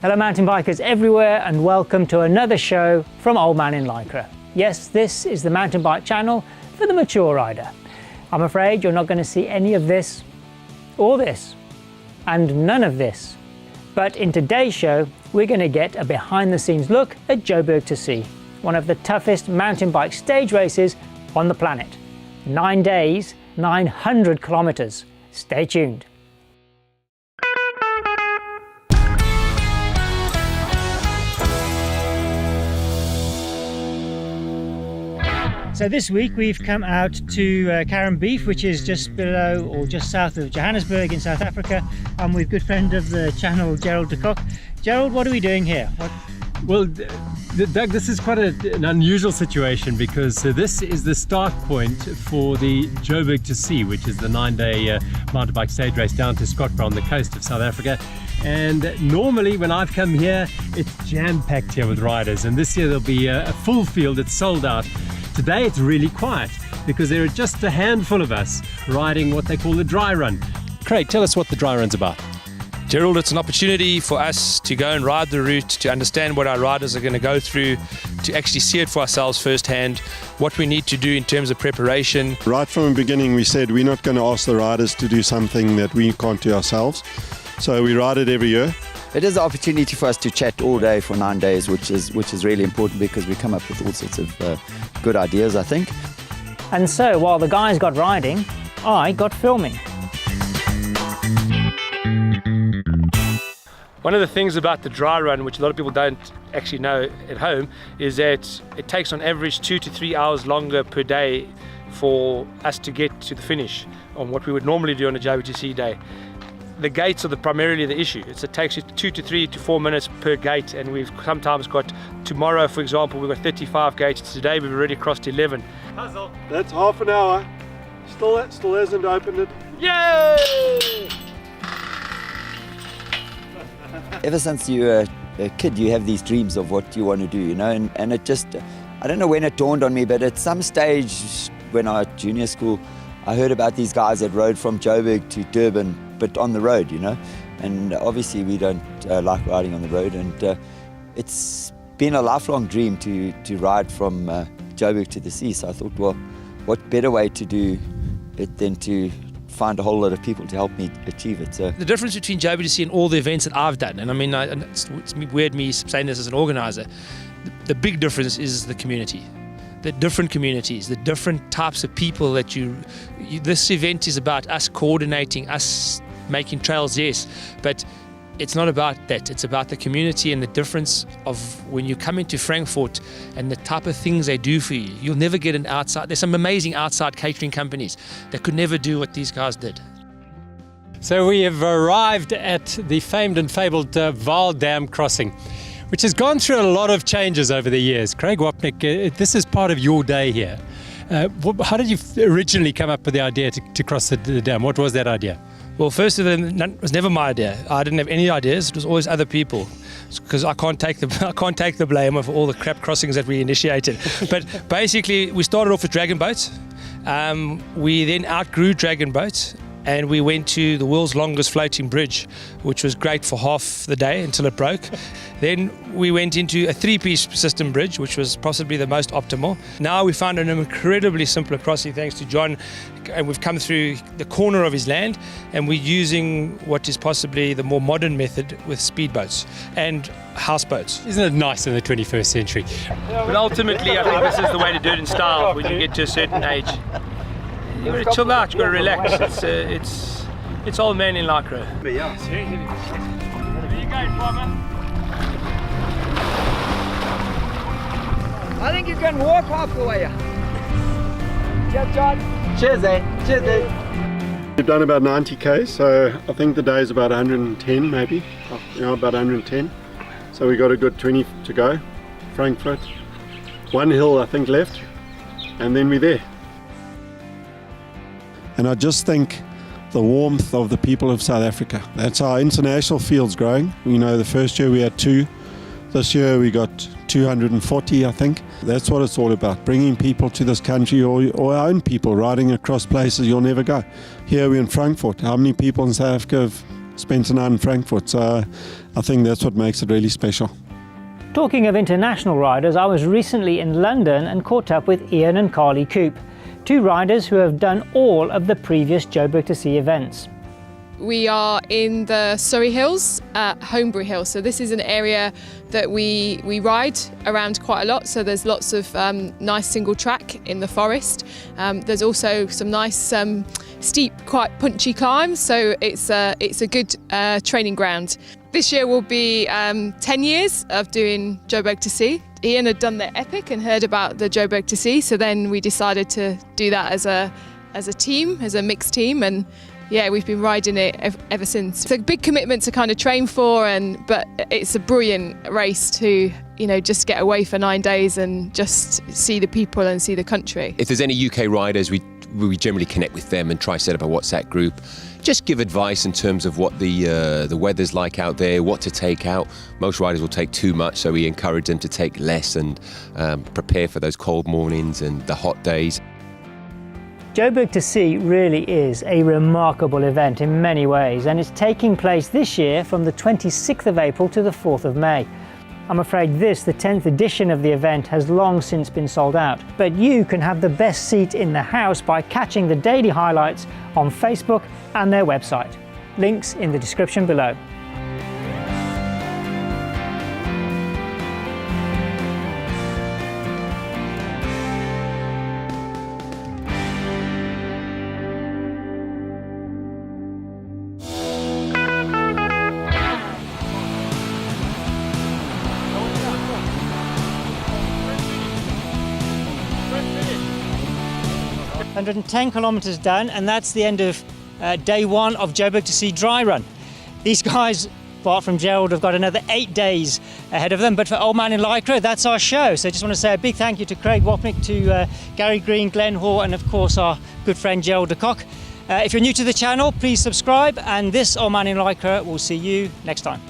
Hello mountain bikers everywhere and welcome to another show from Old Man in Lycra. Yes, this is the mountain bike channel for the mature rider. I'm afraid you're not going to see any of this, or this, and none of this. But in today's show, we're going to get a behind the scenes look at Joberg2c, one of the toughest mountain bike stage races on the planet. 9 days, 900 kilometers. Stay tuned. So this week we've come out to Beef, which is just below or just south of Johannesburg in South Africa. I'm with good friend of the channel, joberg2c. Gerald, what are we doing here? Well, Doug, this is quite an unusual situation because this is the start point for the Joberg2c, which is the 9-day mountain bike stage race down to Scotbra on the coast of South Africa. And normally when I've come here, it's jam-packed here with riders, and this year there'll be a full field. It's sold out. Today it's really quiet because there are just a handful of us riding what they call the dry run. Craig, tell us what the dry run's about. Gerald, it's an opportunity for us to go and ride the route, to understand what our riders are going to go through, to actually see it for ourselves firsthand, what we need to do in terms of preparation. Right from the beginning we said we're not going to ask the riders to do something that we can't do ourselves. So we ride it every year. It is an opportunity for us to chat all day for 9 days, which is really important because we come up with all sorts of good ideas, I think. And so while the guys got riding, I got filming. One of the things about the dry run, which a lot of people don't actually know at home, is that it takes on average 2 to 3 hours longer per day for us to get to the finish on what we would normally do on a Joberg2c day. The gates are primarily the issue. It takes you 2 to 3 to 4 minutes per gate, and we've sometimes got, tomorrow for example, we've got 35 gates. Today we've already crossed 11. Puzzle. That's half an hour. Still hasn't opened it. Yay! Ever since you're a kid, you have these dreams of what you want to do, you know, and it just, I don't know when it dawned on me, but at some stage when I was at junior school, I heard about these guys that rode from Joburg to Durban, but on the road, you know, and obviously we don't like riding on the road, and it's been a lifelong dream to ride from Joburg to the sea. So I thought, well, what better way to do it than to find a whole lot of people to help me achieve it. So the difference between Joberg2c and all the events that I've done, and I mean, it's weird me saying this as an organizer, the big difference is the community. The different communities, the different types of people that this event is about us coordinating, us making trails, yes, but it's not about that. It's about the community and the difference of when you come into Frankfurt and the type of things they do for you. You'll never get an outside. There's some amazing outside catering companies that could never do what these guys did. So we have arrived at the famed and fabled Vaal Dam crossing, which has gone through a lot of changes over the years. Craig Wapnick, this is part of your day here. How did you originally come up with the idea to cross the dam? What was that idea? Well, first of all, it was never my idea. I didn't have any ideas. It was always other people, because I can't take the blame for all the crap crossings that we initiated. But basically, we started off with dragon boats. We then outgrew dragon boats, and we went to the world's longest floating bridge, which was great for half the day until it broke. Then we went into a 3-piece system bridge, which was possibly the most optimal. Now we found an incredibly simpler crossing thanks to John, and we've come through the corner of his land, and we're using what is possibly the more modern method with speedboats and houseboats. Isn't it nice in the 21st century? But ultimately, I think this is the way to do it in style when you get to a certain age. You've got to chill out, you've got to relax. It's Old Man in Lycra. Yeah. It's very heavy. Where are you going, farmer? I think you can walk half the way. Cheers, John. Cheers, eh? Cheers, eh? We've done about 90k, so I think the day is about 110 maybe, about 110. So we got a good 20 to go. Frankfurt, one hill I think left, and then we're there. And I just think the warmth of the people of South Africa. That's our international field's growing. You know, the first year we had 2. This year we got 240, I think. That's what it's all about, bringing people to this country, or our own people riding across places you'll never go. Here we're in Frankfurt. How many people in South Africa have spent a night in Frankfurt. So I think that's what makes it really special. Talking of international riders, I was recently in London and caught up with Ian and Carly Coop, two riders who have done all of the previous joberg2c events. We are in the Surrey Hills at Holmbury Hill. So this is an area that we ride around quite a lot. So there's lots of nice single track in the forest. There's also some nice steep, quite punchy climbs. So it's a good training ground. This year will be 10 years of doing joberg2c. Ian had done the Epic and heard about the joberg2c. So then we decided to do that as a team, as a mixed team. And yeah, we've been riding it ever since. It's a big commitment to kind of train for, but it's a brilliant race to, just get away for 9 days and just see the people and see the country. If there's any UK riders, we generally connect with them and try to set up a WhatsApp group. Just give advice in terms of what the weather's like out there, what to take out. Most riders will take too much, so we encourage them to take less and prepare for those cold mornings and the hot days. joberg2c really is a remarkable event in many ways, and it's taking place this year from the 26th of April to the 4th of May. I'm afraid this, the 10th edition of the event, has long since been sold out. But you can have the best seat in the house by catching the daily highlights on Facebook and their website. Links in the description below. "110 kilometers done, and that's the end of day one of joberg2c dry run. These guys, apart from Gerald, have got another 8 days ahead of them. But for Old Man in Lycra, that's our show. So I just want to say a big thank you to Craig Wapnick, to Gary Green, Glenn Hoare, and of course our good friend Gerald de Kock. If you're new to the channel, please subscribe, and this Old Man in Lycra will see you next time.